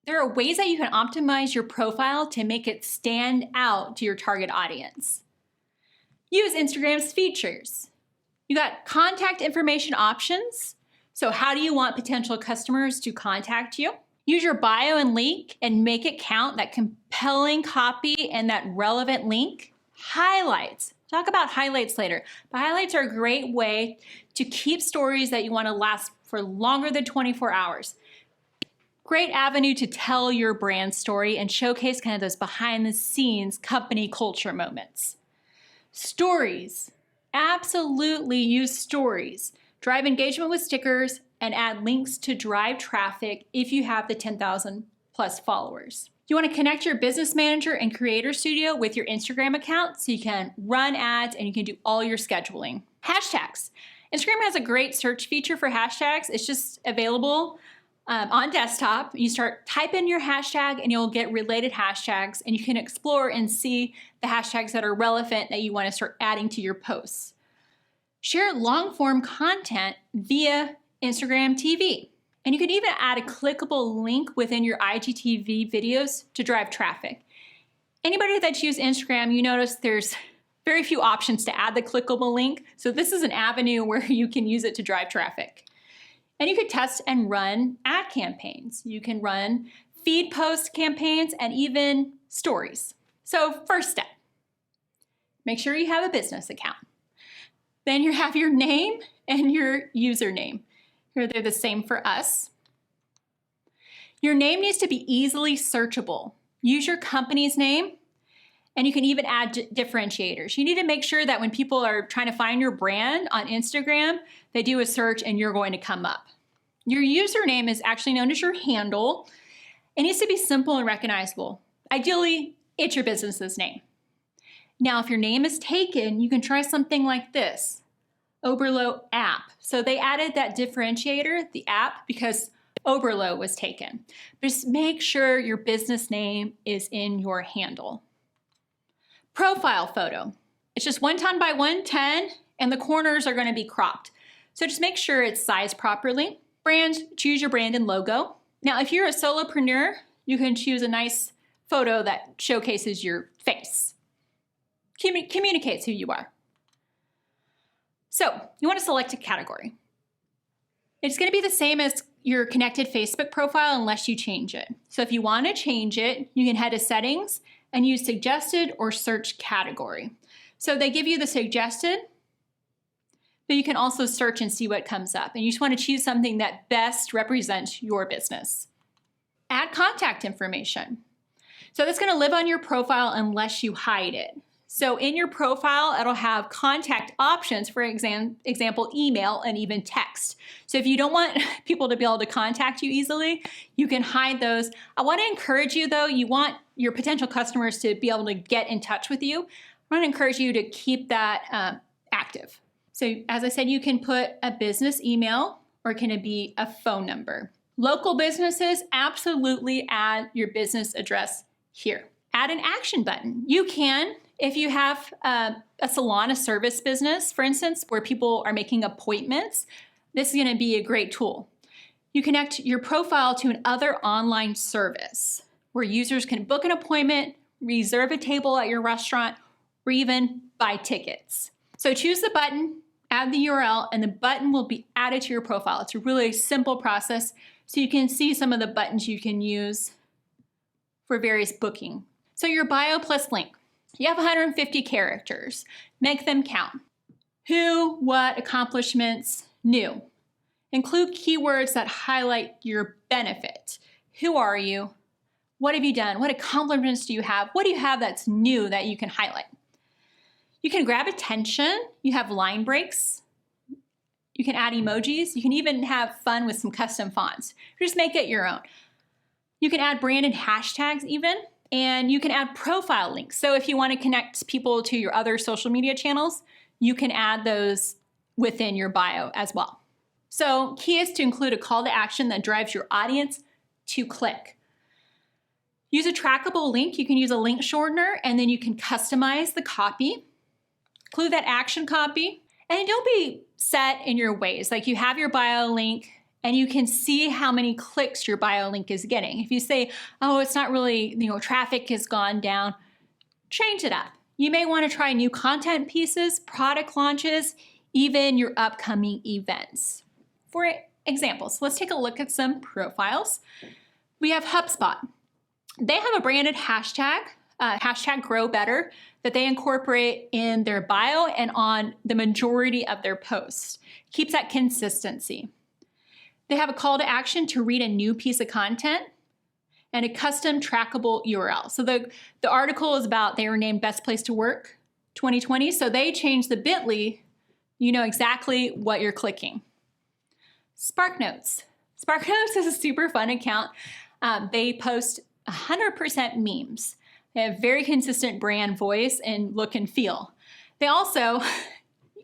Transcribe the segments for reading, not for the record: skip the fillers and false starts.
There are ways that you can optimize your profile to make it stand out to your target audience. Use Instagram's features. You got contact information options. So how do you want potential customers to contact you? Use your bio and link and make it count, that compelling copy and that relevant link. Highlights. Talk about highlights later. But highlights are a great way to keep stories that you want to last for longer than 24 hours. Great avenue to tell your brand story and showcase kind of those behind the scenes company culture moments. Stories. Absolutely use stories. Drive engagement with stickers and add links to drive traffic if you have the 10,000 plus followers. You want to connect your business manager and creator studio with your Instagram account so you can run ads and you can do all your scheduling. Hashtags. Instagram has a great search feature for hashtags. It's just available on desktop. You type in your hashtag and you'll get related hashtags, and you can explore and see the hashtags that are relevant that you want to start adding to your posts. Share long form content via Instagram TV. And you can even add a clickable link within your IGTV videos to drive traffic. Anybody that's used Instagram, you notice there's very few options to add the clickable link. So this is an avenue where you can use it to drive traffic. And you could test and run ad campaigns. You can run feed post campaigns and even stories. So first step, make sure you have a business account. Then you have your name and your username. Here they're the same for us. Your name needs to be easily searchable. Use your company's name, and you can even add differentiators. You need to make sure that when people are trying to find your brand on Instagram, they do a search and you're going to come up. Your username is actually known as your handle. It needs to be simple and recognizable. Ideally, it's your business's name. Now, if your name is taken, you can try something like this, Oberlo app. So they added that differentiator, the app, because Oberlo was taken. But just make sure your business name is in your handle. Profile photo. It's just 110 by 110, and the corners are going to be cropped. So just make sure it's sized properly. Brand, choose your brand and logo. Now, if you're a solopreneur, you can choose a nice photo that showcases your face. Communicates who you are. So you want to select a category. It's going to be the same as your connected Facebook profile unless you change it. So if you want to change it, you can head to settings and use suggested or search category. So they give you the suggested, but you can also search and see what comes up. And you just want to choose something that best represents your business. Add contact information. So that's going to live on your profile unless you hide it. So in your profile, it'll have contact options, for example, email and even text. So if you don't want people to be able to contact you easily, you can hide those. I want to encourage you though, you want your potential customers to be able to get in touch with you. I want to encourage you to keep that active. So as I said, you can put a business email or can it be a phone number? Local businesses, absolutely add your business address here. Add an action button. You can, if you have a salon, a service business, for instance, where people are making appointments, this is going to be a great tool. You connect your profile to another online service where users can book an appointment, reserve a table at your restaurant, or even buy tickets. So choose the button, add the URL, and the button will be added to your profile. It's a really simple process, so you can see some of the buttons you can use for various booking. So your bio plus link. You have 150 characters. Make them count. Who, what, accomplishments, new. Include keywords that highlight your benefit. Who are you? What have you done? What accomplishments do you have? What do you have that's new that you can highlight? You can grab attention. You have line breaks. You can add emojis. You can even have fun with some custom fonts. Just make it your own. You can add branded hashtags even. And you can add profile links. So if you want to connect people to your other social media channels, you can add those within your bio as well. So key is to include a call to action that drives your audience to click. Use a trackable link. You can use a link shortener, and then you can customize the copy. Include that action copy. And don't be set in your ways. Like you have your bio link, and you can see how many clicks your bio link is getting. If you say, oh, it's not really, traffic has gone down, change it up. You may want to try new content pieces, product launches, even your upcoming events. For examples, let's take a look at some profiles. We have HubSpot. They have a branded hashtag, hashtag grow better, that they incorporate in their bio and on the majority of their posts. Keeps that consistency. They have a call to action to read a new piece of content and a custom trackable URL. So the article is about they were named Best Place to Work 2020. So they changed the bit.ly. You know exactly what you're clicking. SparkNotes. SparkNotes is a super fun account. They post 100% memes. They have very consistent brand voice and look and feel. They also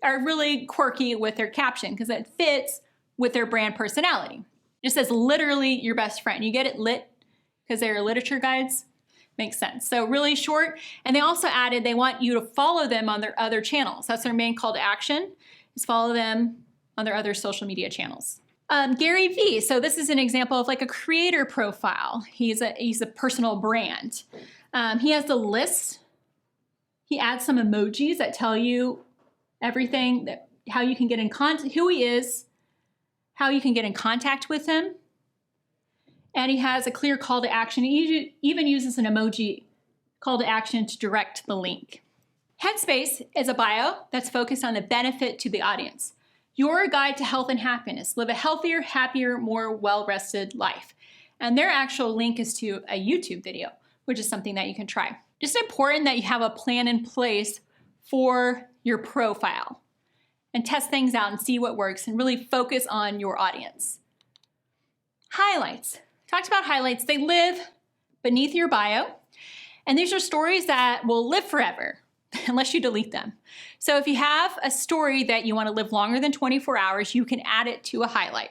are really quirky with their caption because it fits with their brand personality. It just says literally your best friend. You get it lit because they're literature guides. Makes sense. So really short. And they also added they want you to follow them on their other channels. That's their main call to action, is follow them on their other social media channels. Gary V. So this is an example of like a creator profile. He's a personal brand. He has the list. He adds some emojis that tell you everything, that how you can get in contact, who he is, how you can get in contact with him. And he has a clear call to action. He even uses an emoji call to action to direct the link. Headspace is a bio that's focused on the benefit to the audience. Your guide to health and happiness. Live a healthier, happier, more well-rested life. And their actual link is to a YouTube video, which is something that you can try. Just important that you have a plan in place for your profile and test things out and see what works and really focus on your audience. Highlights. Talked about highlights. They live beneath your bio, and these are stories that will live forever unless you delete them. So if you have a story that you want to live longer than 24 hours, you can add it to a highlight.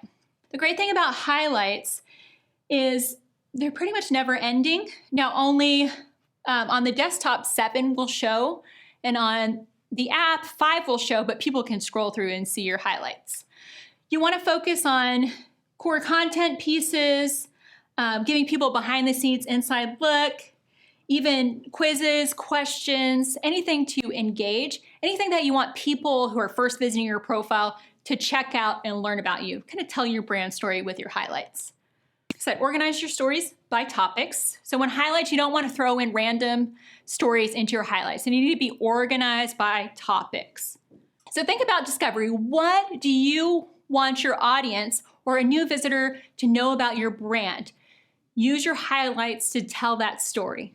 The great thing about highlights is they're pretty much never ending. Now only on the desktop 7 will show, and on the app 5 will show, but people can scroll through and see your highlights. You want to focus on core content pieces, giving people behind the scenes inside look, even quizzes, questions, anything to engage, anything that you want people who are first visiting your profile to check out and learn about you. Kind of tell your brand story with your highlights. So organize your stories by topics. So when highlights, you don't want to throw in random stories into your highlights. And you need to be organized by topics. So think about discovery. What do you want your audience or a new visitor to know about your brand? Use your highlights to tell that story.